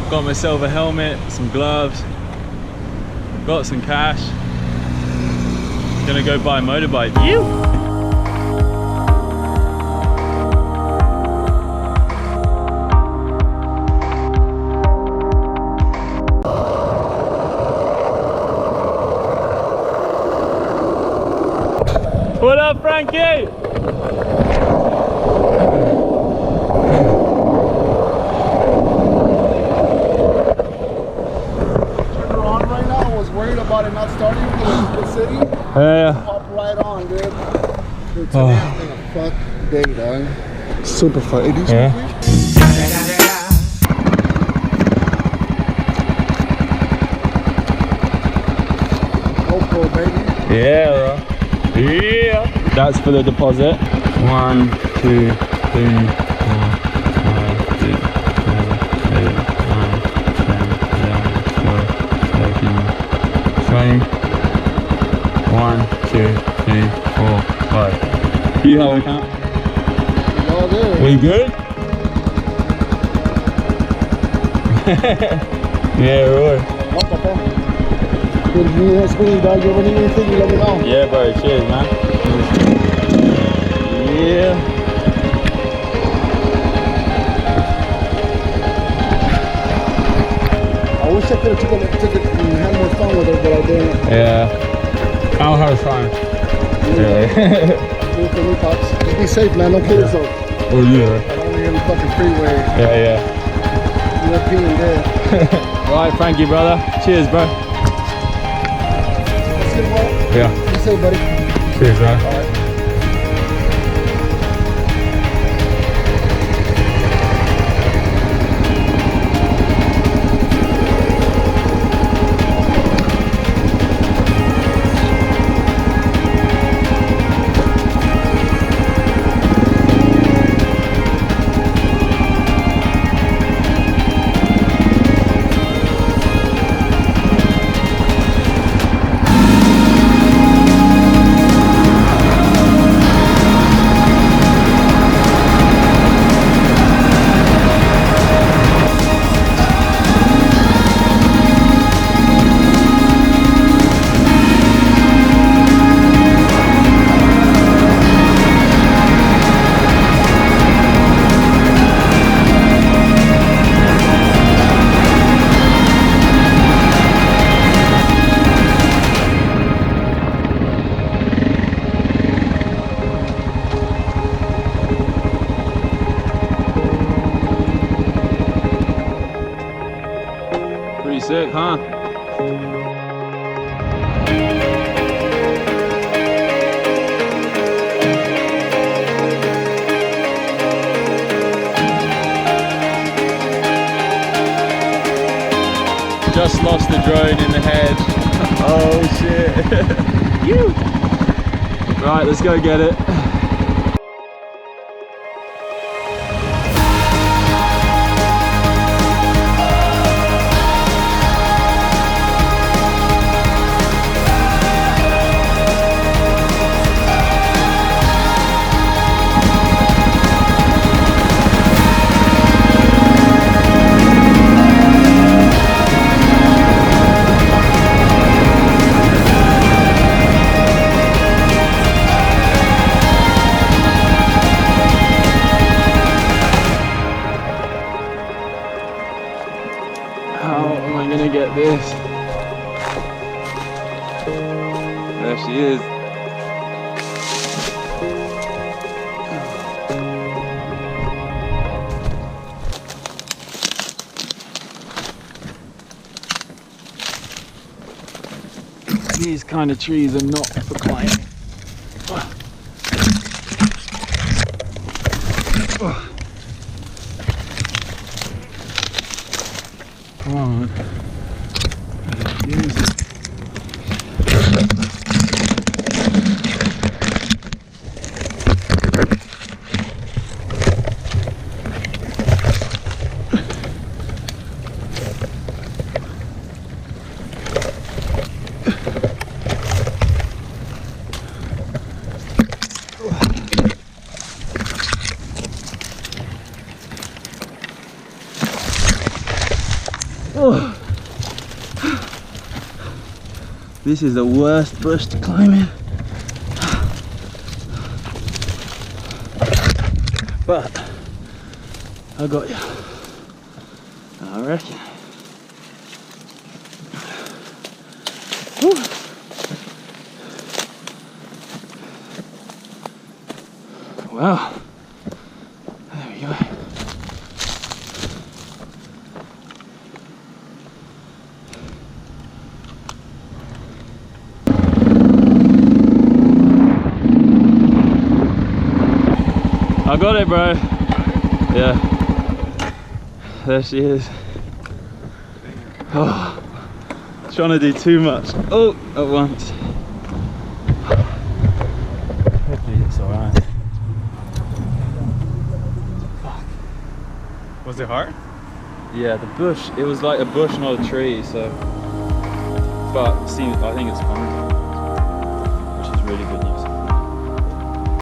Got myself a helmet, some gloves, got some cash. Gonna go buy a motorbike. What up, Frankie? Worried about it not starting in the city. Yeah. Hop right on, dude. Dude, today has been a fuck day, dog. Super fun. Hey, yeah. GoPro, baby. Yeah, bro. Yeah. That's for the deposit. 1, 2, 3, 4, 5, 6, 7, 8, 9, 10, 11, 12, 13, 1, 2, 3, 4, 5. Do you have an account? All good. We good? Yeah, right. Good news, dog. You ever need anything, you let me know. Yeah, bro. Cheers, man. Yeah. I wish I could have took it and had more fun with it, but I didn't. Yeah. I'll have fun. Yeah. Just be safe, man. Don't kill yourself. Oh, yeah. I don't need any fucking freeway. Yeah. European dead. Right, Frankie, brother. Cheers, bro. Let's get one. Yeah. Be safe, buddy. Cheers, bro. All right. Pretty sick, huh? Just lost the drone in the hedge. Oh shit. Right, let's go get it. How am I gonna get this? There she is. These kind of trees are not for climbing. Come on. Use it. Oh. This is the worst bush to climb in. But I got you, I reckon. Whew. Wow, there we go. I got it, bro. Yeah. There she is. Oh, trying to do too much. Oh, at once. Hopefully it's alright. Was it hard? Yeah, the bush. It was like a bush, not a tree. So, but see, I think it's fine, which is really good news.